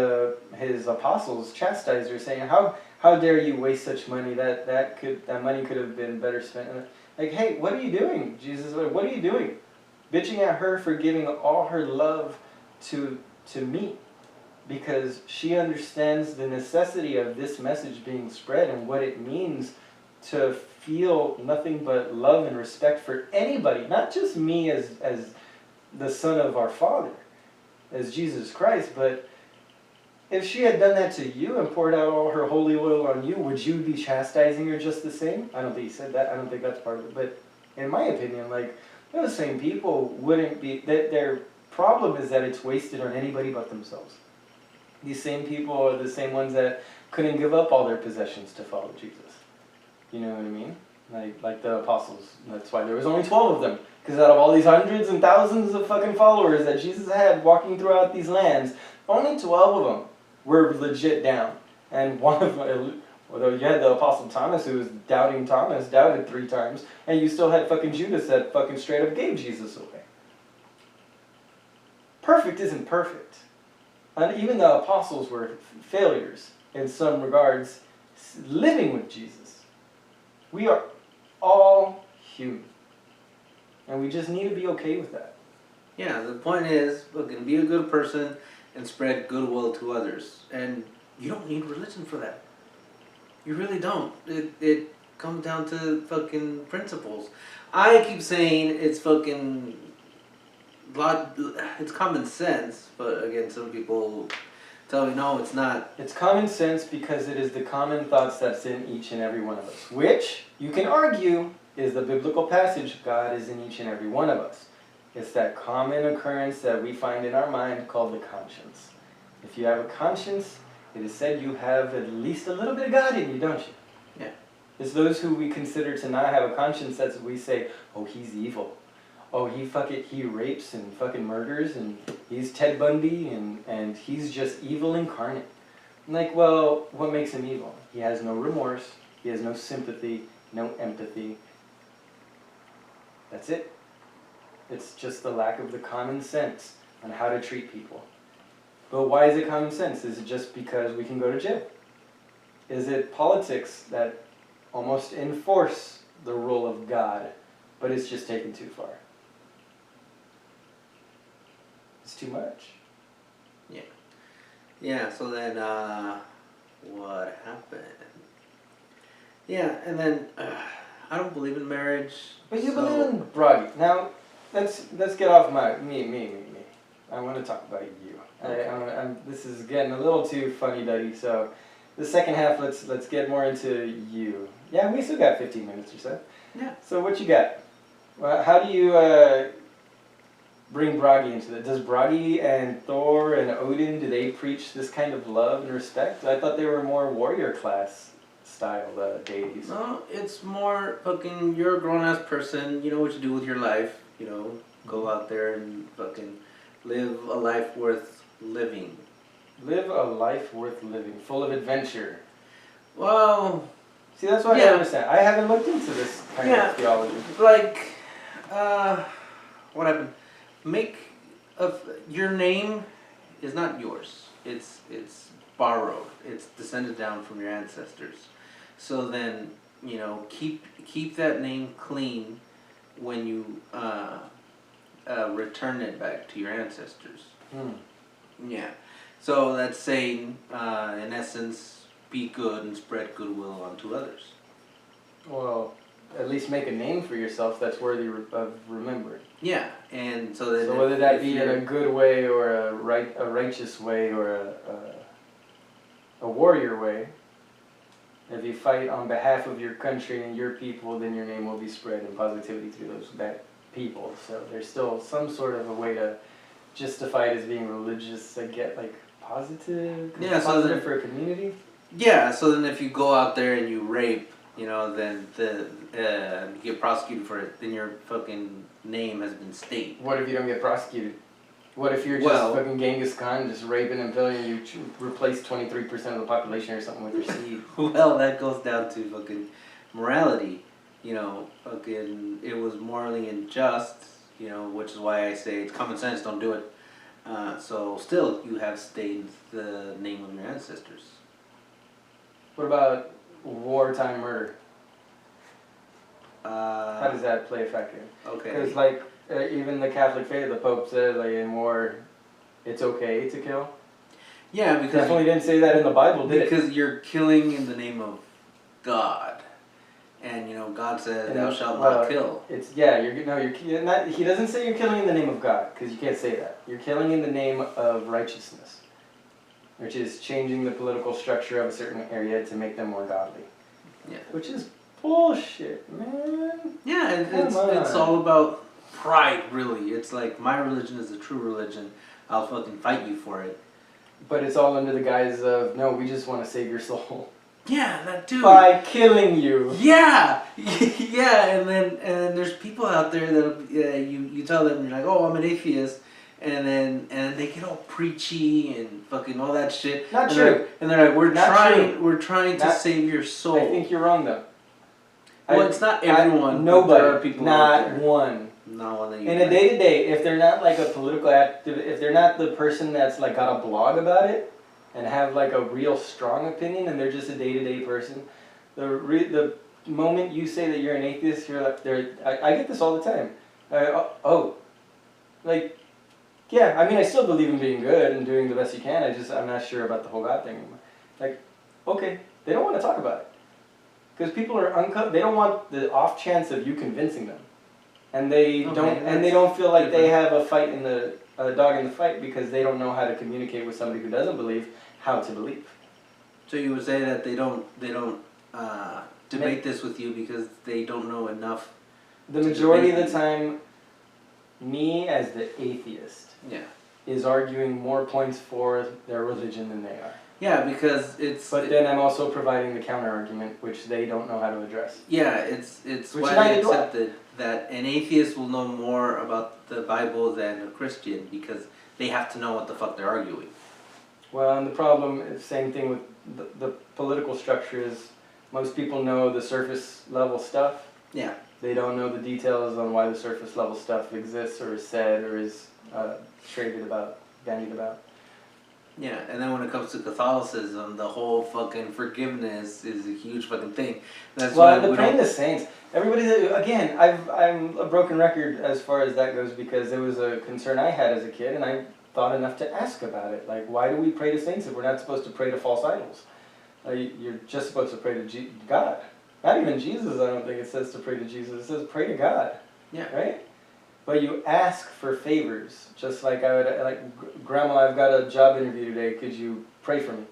his apostles chastised her, saying, "How dare you waste such money? That money could have been better spent." Like, hey, what are you doing, Jesus? What are you doing? Bitching at her for giving all her love to me, because she understands the necessity of this message being spread and what it means to feel nothing but love and respect for anybody, not just me as the son of our Father, as Jesus Christ, but if she had done that to you and poured out all her holy oil on you, would you be chastising her just the same? I don't think he said that. I don't think that's part of it. But in my opinion, like, those same people wouldn't be... Their problem is that it's wasted on anybody but themselves. These same people are the same ones that couldn't give up all their possessions to follow Jesus. You know what I mean? Like the apostles. That's why there was only 12 of them. Because out of all these hundreds and thousands of fucking followers that Jesus had walking throughout these lands, only 12 of them were legit down. And one of them, although you had the Apostle Thomas, who was doubting Thomas, doubted 3 times, and you still had fucking Judas that fucking straight up gave Jesus away. Perfect isn't perfect. And even the apostles were failures in some regards, living with Jesus. We are all human. And we just need to be okay with that. Yeah, the point is, fucking be a good person and spread goodwill to others. And you don't need religion for that. You really don't. It comes down to fucking principles. I keep saying it's fucking... It's common sense, but again, some people tell me, no, it's not. It's common sense because it is the common thoughts that's in each and every one of us. Which, you can argue, is the biblical passage, God is in each and every one of us. It's that common occurrence that we find in our mind called the conscience. If you have a conscience, it is said you have at least a little bit of God in you, don't you? Yeah. It's those who we consider to not have a conscience that we say, oh, he's evil. Oh, he rapes and fucking murders, and he's Ted Bundy, and he's just evil incarnate. I'm like, well, what makes him evil? He has no remorse, he has no sympathy, no empathy. That's it. It's just the lack of the common sense on how to treat people. But why is it common sense? Is it just because we can go to jail? Is it politics that almost enforce the rule of God, but it's just taken too far? It's too much. Yeah. Yeah, so then, what happened? Yeah, and then, I don't believe in marriage. But you believe in brody. Now, let's get off me. I want to talk about you. Okay. This is getting a little too funny-duddy, so the second half, let's get more into you. Yeah, we still got 15 minutes or so. Yeah. So what you got? Well, how do you bring Bragi into that? Does Bragi and Thor and Odin, do they preach this kind of love and respect? I thought they were more warrior class style deities. No, it's more fucking, you're a grown-ass person, you know what you do with your life, you know, go out there and fucking live a life worth living. Live a life worth living, full of adventure. Well... See, that's what I don't understand. I haven't looked into this kind of theology. Like, what happened? make your name is not yours. It's borrowed. It's descended down from your ancestors. So then, keep that name clean when you return it back to your ancestors. Yeah. So that's saying, in essence, be good and spread goodwill onto others. Well, at least make a name for yourself that's worthy of remembering. Yeah, and so then. So whether that be in a good way or a righteous way or a warrior way, if you fight on behalf of your country and your people, then your name will be spread in positivity through that people. So there's still some sort of a way to justify it as being religious. I get like positive. Yeah, so positive then, for a community. Yeah, so then if you go out there and you rape, then you get prosecuted for it, then your fucking name has been stained. What if you don't get prosecuted? What if you're just fucking Genghis Khan, just raping and killing, you replace 23% of the population or something with your seed? Well, that goes down to fucking morality. Fucking, it was morally unjust, which is why I say it's common sense, don't do it. So still, you have stained the name of your ancestors. What about wartime murder? How does that play a factor? Okay. Because even the Catholic faith, the Pope said in war, it's okay to kill. Yeah, because definitely didn't say that in the Bible, did it? Because you're killing in the name of God, and God says, "Thou shalt not kill." You're not. He doesn't say you're killing in the name of God, because you can't say that. You're killing in the name of righteousness, which is changing the political structure of a certain area to make them more godly. Yeah. Which is bullshit, man. Yeah, it's all about pride, really. It's like, my religion is the true religion. I'll fucking fight you for it. But it's all under the guise of, no, we just want to save your soul. Yeah, that too. By killing you. Yeah, yeah, and then there's people out there that you tell them, you're like, oh, I'm an atheist, and they get all preachy and fucking all that shit. Not true. And they're like, we're trying to save your soul. I think you're wrong though. Well, it's not everyone. Nobody. There are people not out there. one. Not one that you. In a day-to-day, if they're not like a political activist, if they're not the person that's like got a blog about it and have like a real strong opinion, and they're just a day-to-day person, the moment you say that you're an atheist, you're like, I get this all the time. Yeah, I mean, I still believe in being good and doing the best you can. I'm not sure about the whole God thing anymore. Like, okay, they don't want to talk about it. Because people are they don't want the off chance of you convincing them. And they don't feel like they have a dog in the fight, because they don't know how to communicate with somebody who doesn't believe how to believe. So you would say that they don't debate this with you because they don't know enough. The majority of the time, me as the atheist is arguing more points for their religion than they are. Yeah, because But then I'm also providing the counter argument, which they don't know how to address. Yeah, it's widely accepted that an atheist will know more about the Bible than a Christian, because they have to know what the fuck they're arguing. Well, and the problem, same thing with the political structure, is most people know the surface level stuff. Yeah. They don't know the details on why the surface level stuff exists or is said or is traded about, bandied about. Yeah, and then when it comes to Catholicism, the whole fucking forgiveness is a huge fucking thing. That's why the praying the saints. Everybody, again, I'm a broken record as far as that goes, because it was a concern I had as a kid, and I thought enough to ask about it. Like, why do we pray to saints if we're not supposed to pray to false idols? You're just supposed to pray to God. Not even Jesus, I don't think it says to pray to Jesus. It says pray to God. Yeah. Right? But you ask for favors, just like I would, Grandma, I've got a job interview today, could you pray for me?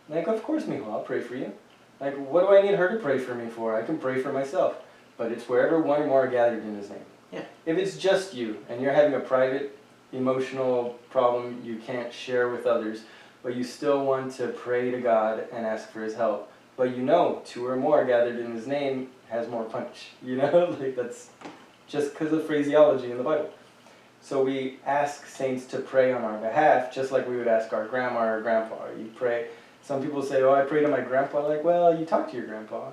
Like, of course, Mijo, I'll pray for you. Like, what do I need her to pray for me for? I can pray for myself. But it's wherever one or more are gathered in His name. Yeah. If it's just you, and you're having a private, emotional problem you can't share with others, but you still want to pray to God and ask for His help, but two or more gathered in His name has more punch. Like, that's just because of phraseology in the Bible. So we ask saints to pray on our behalf, just like we would ask our grandma or grandpa. You pray. Some people say, oh, I pray to my grandpa. Like, well, you talk to your grandpa.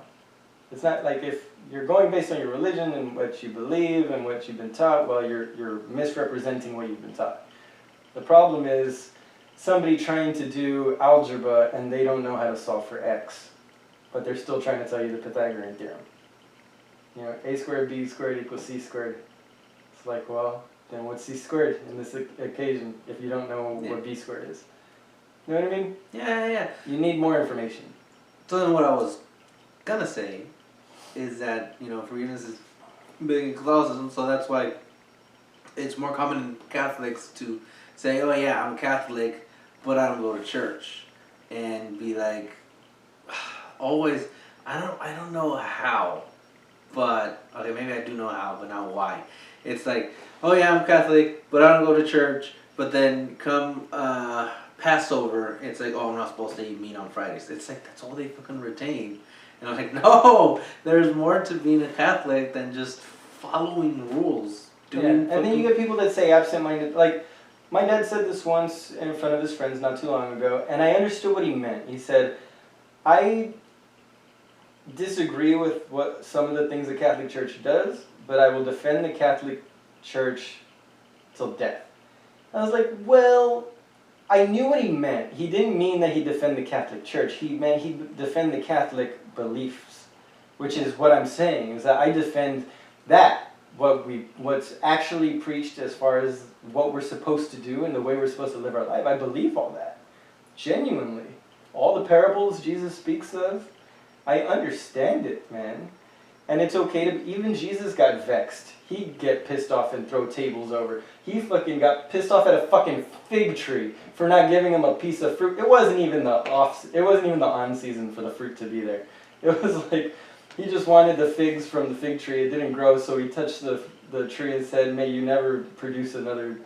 It's not like if you're going based on your religion and what you believe and what you've been taught, well, you're misrepresenting what you've been taught. The problem is somebody trying to do algebra and they don't know how to solve for x, but they're still trying to tell you the Pythagorean theorem. You know, a squared b squared equals c squared. It's like, well, then what's c squared in this occasion if you don't know what b squared is? You know what I mean? Yeah. You need more information. So then what I was gonna say is that, forgiveness is big in Catholicism, so that's why it's more common in Catholics to say, oh yeah, I'm Catholic, but I don't go to church. And be like, always, I don't know how, but, okay, maybe I do know how, but not why. It's like, oh yeah, I'm Catholic, but I don't go to church, but then come Passover, it's like, oh, I'm not supposed to eat meat on Fridays. It's like, that's all they fucking retain. And I'm like, no, there's more to being a Catholic than just following rules. And then you get people that say absent-minded, like, my dad said this once in front of his friends not too long ago, and I understood what he meant. He said, I disagree with what some of the things the Catholic Church does, but I will defend the Catholic Church till death. I was like, well, I knew what he meant. He didn't mean that he defend the Catholic Church. He meant he defend the Catholic beliefs, which is what I'm saying, is that I defend that, what's actually preached as far as what we're supposed to do and the way we're supposed to live our life. I believe all that, genuinely. All the parables Jesus speaks of, I understand it, man. And it's okay to, even Jesus got vexed. He'd get pissed off and throw tables over. He fucking got pissed off at a fucking fig tree for not giving him a piece of fruit. It wasn't even the on season for the fruit to be there. It was like, he just wanted the figs from the fig tree. It didn't grow, so he touched the tree and said, may you never produce another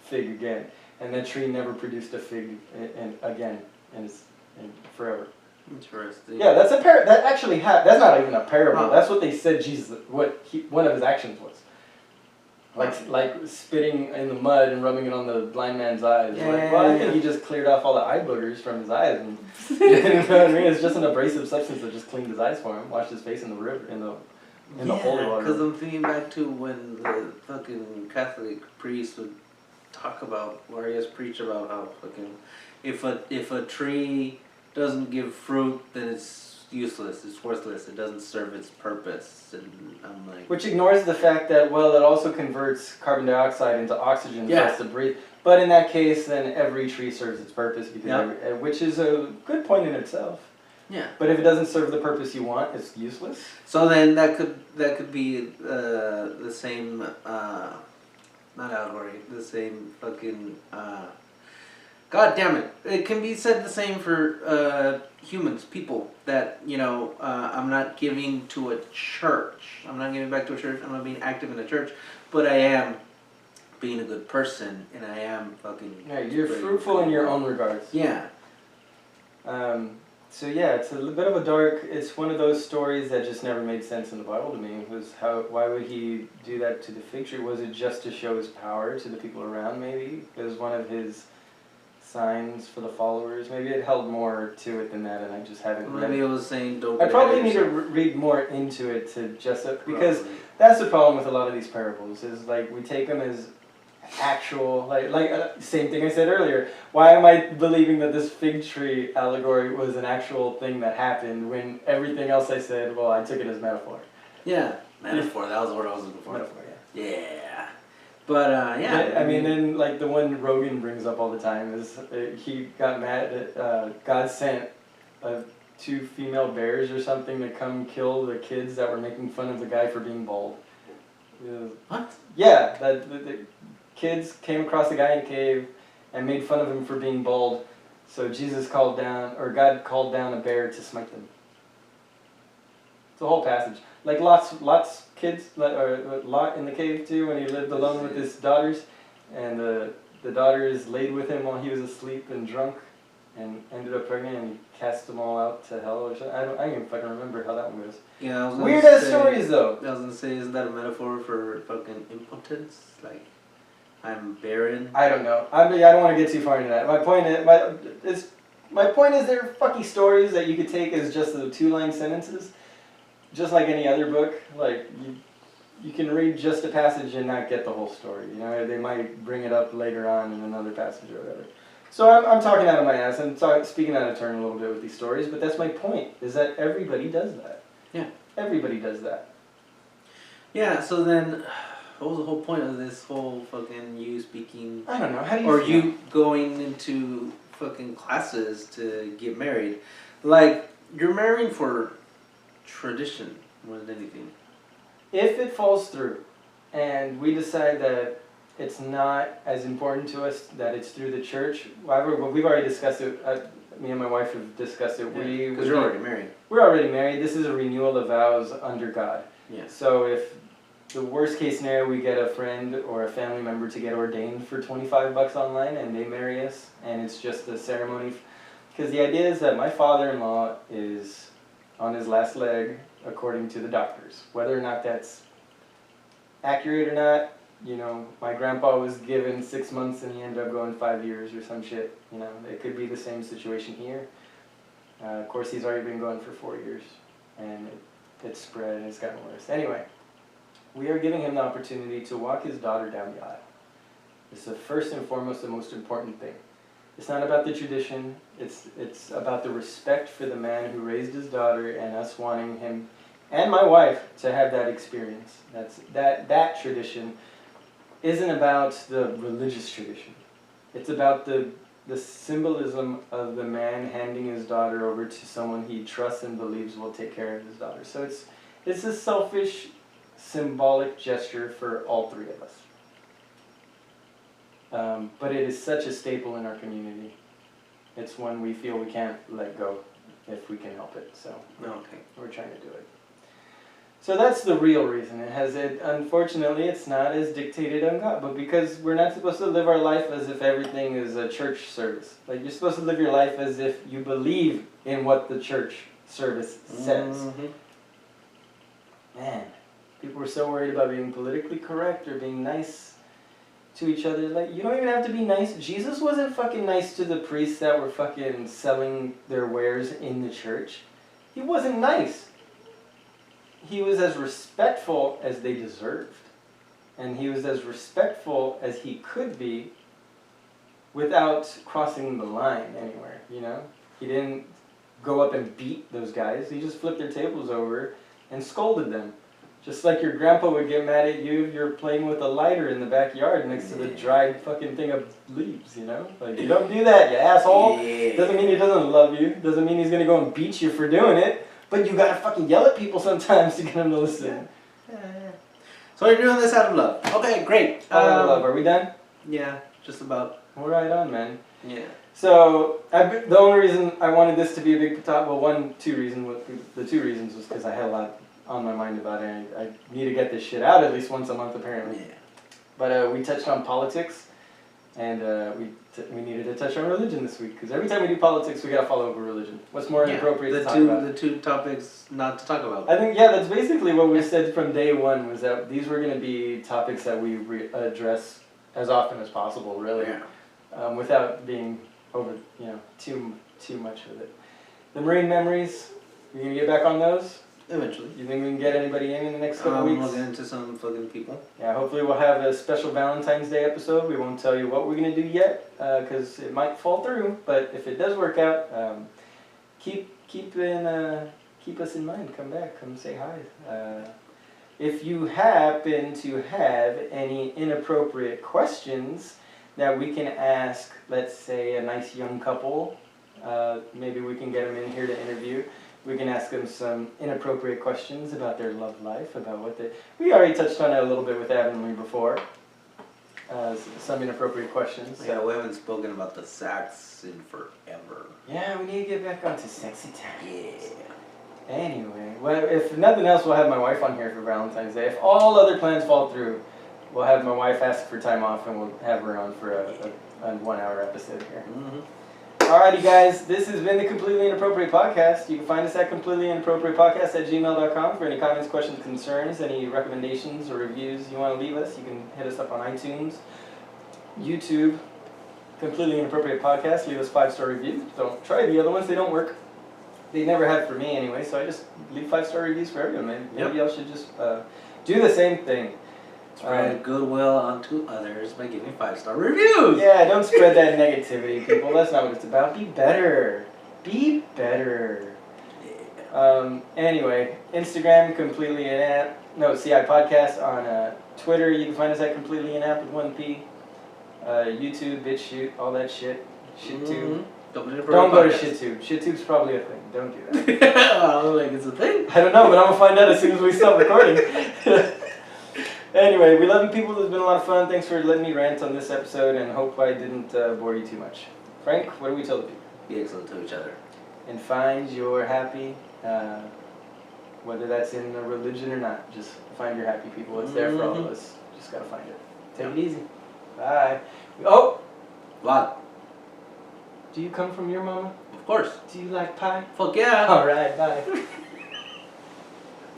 fig again. And that tree never produced a fig again in forever. Interesting. Yeah, that's that actually that's not even a parable. Oh. That's what they said Jesus, one of his actions was. Like spitting in the mud and rubbing it on the blind man's eyes. I think he just cleared off all the eye boogers from his eyes. And, you know what I mean? It's just an abrasive substance that just cleaned his eyes for him. Washed his face in the river, in the holy water. Because I'm thinking back to when the fucking Catholic priest would talk about, or I guess preach about how fucking if a tree doesn't give fruit, then it's useless, it's worthless, it doesn't serve its purpose. And I'm like, which ignores the fact that, well, it also converts carbon dioxide into oxygen for us to breathe. But in that case, then every tree serves its purpose, because which is a good point in itself. Yeah. But if it doesn't serve the purpose you want, it's useless. So then that could be the same, not allegory, the same fucking. God damn it! It can be said the same for humans, people. That, I'm not giving to a church. I'm not giving back to a church. I'm not being active in a church, but I am being a good person, and I am fucking. Yeah, you're fruitful in your own regards. Yeah. So yeah, it's a bit of a dark. It's one of those stories that just never made sense in the Bible to me. Why would he do that to the fig tree? Was it just to show his power to the people around? Maybe it was one of his signs for the followers. Maybe it held more to it than that, and I just haven't read. Maybe it was saying don't. I probably need to read more into it to just because that's the problem with a lot of these parables. Is like we take them as actual, same thing I said earlier. Why am I believing that this fig tree allegory was an actual thing that happened when everything else I said, well, I took it as metaphor. Yeah, metaphor. That was what I was looking for. Metaphor, yeah. Yeah. But, I mean, then, like, the one Rogan brings up all the time is he got mad that God sent 2 female bears or something to come kill the kids that were making fun of the guy for being bald. What? Yeah, the kids came across the guy in a cave and made fun of him for being bald. So Jesus called down, or God called down a bear to smite them. It's a whole passage. Like Lot's kids, or Lot in the cave too, when he lived alone with his daughters, and the daughters laid with him while he was asleep and drunk, and ended up pregnant, and he cast them all out to hell or something. I don't even fucking remember how that one goes. Yeah, weird ass stories though. I was gonna say, isn't that a metaphor for fucking impotence? Like, I'm barren. I don't know. I don't want to get too far into that. My point is, there are fucking stories that you could take as just the 2-line sentences. just like any other book, like you can read just a passage and not get the whole story. You know, they might bring it up later on in another passage or whatever. So I'm talking out of my ass. I'm speaking out of turn a little bit with these stories, but that's my point, is that everybody does that. Yeah. Everybody does that. Yeah, so then, what was the whole point of this whole fucking you speaking? I don't know. How do you or feel? you going into fucking classes to get married? Like, you're marrying for tradition more than anything. If it falls through, and we decide that it's not as important to us that it's through the church, we've already discussed it. Me and my wife have discussed it. Yeah, because you're already married. We're already married. This is a renewal of vows under God. Yeah. So if the worst case scenario, we get a friend or a family member to get ordained for $25 online, and they marry us, and it's just a ceremony. Because the idea is that my father-in-law is on his last leg, according to the doctors. Whether or not that's accurate or not, you know, my grandpa was given 6 months and he ended up going 5 years or some shit. You know, it could be the same situation here. Of course, he's already been going for 4 years, and it's spread and it's gotten worse. Anyway, we are giving him the opportunity to walk his daughter down the aisle. It's the first and foremost, the most important thing. It's not about the tradition. It's about the respect for the man who raised his daughter, and us wanting him and my wife to have that experience. That tradition isn't about the religious tradition. It's about the symbolism of the man handing his daughter over to someone he trusts and believes will take care of his daughter. So it's a selfish, symbolic gesture for all three of us. But it is such a staple in our community. It's one we feel we can't let go if we can help it. So Okay. we're trying to do it. So that's the real reason. Unfortunately, it's not as dictated on God, but because we're not supposed to live our life as if everything is a church service. Like, you're supposed to live your life as if you believe in what the church service says. Mm-hmm. Man, people were so worried about being politically correct or being nice to each other. Like, you don't even have to be nice. Jesus wasn't fucking nice to the priests that were fucking selling their wares in the church. He wasn't nice. He was as respectful as they deserved. And he was as respectful as he could be without crossing the line anywhere, you know? He didn't go up and beat those guys. He just flipped their tables over and scolded them. Just like your grandpa would get mad at you if you're playing with a lighter in the backyard next to the dried fucking thing of leaves, you know? Like, you don't do that, you asshole. Yeah. Doesn't mean he doesn't love you. Doesn't mean he's gonna go and beat you for doing it. But you gotta fucking yell at people sometimes to get them to listen. Yeah. So you're doing this out of love. Okay, great. Out of love. Are we done? Yeah, just about. We're right on, man. Yeah. So, the only reason I wanted this to be a big topic, well, the two reasons was because I had a lot on my mind about it. I need to get this shit out at least once a month, apparently. Yeah. But we touched on politics, and we needed to touch on religion this week, because every time we do politics, we gotta follow up with religion. What's more inappropriate to talk about? The two topics not to talk about. I think, yeah, that's basically what we said from day one, was that these were gonna be topics that we address as often as possible, really, without being over, too much with it. The Marine memories, you gonna get back on those? Eventually. You think we can get anybody in the next couple I'm weeks? looking into some fucking people. Yeah, hopefully we'll have a special Valentine's Day episode. We won't tell you what we're going to do yet, because it might fall through. But if it does work out, keep us in mind. Come back. Come say hi. If you happen to have any inappropriate questions that we can ask, let's say, a nice young couple, maybe we can get them in here to interview. We can ask them some inappropriate questions about their love life, about what they... We already touched on it a little bit with Avonlea before. Some inappropriate questions. Yeah, we haven't spoken about the sax in forever. Yeah, we need to get back onto sexy time. Yeah. Anyway, well, if nothing else, we'll have my wife on here for Valentine's Day. If all other plans fall through, we'll have my wife ask for time off, and we'll have her on for a 1 hour episode here. Mm-hmm. Alrighty, guys, this has been the Completely Inappropriate Podcast. You can find us at completelyinappropriatepodcast@gmail.com for any comments, questions, concerns, any recommendations or reviews you want to leave us. You can hit us up on iTunes, YouTube, Completely Inappropriate Podcast. Leave us 5-star reviews. Don't try the other ones; they don't work. they never have for me anyway, so I just leave 5-star reviews for everyone, man. Maybe Yep. y'all should just do the same thing. Spread goodwill onto others by giving 5-star reviews. Yeah, don't spread that negativity, people. That's not what it's about. Be better. Be better. Anyway, Instagram, Completely Inept. No, CI Podcast. On Twitter, you can find us at Completely Inept with 1P. YouTube, BitChute, all that shit. ShitTube. Don't go to ShitTube. ShitTube's probably a thing. Don't do that. Oh, like it's a thing. I don't know, but I'm gonna find out as soon as we stop recording. Anyway, we love you people. It's been a lot of fun. Thanks for letting me rant on this episode, and hope I didn't bore you too much. Frank, what do we tell the people? Be excellent to each other. And find your happy, whether that's in a religion or not. Just find your happy people. It's there for all of us. Just gotta find it. Take it easy. Bye. Oh! What? Do you come from your mama? Of course. Do you like pie? Fuck yeah. Alright, bye.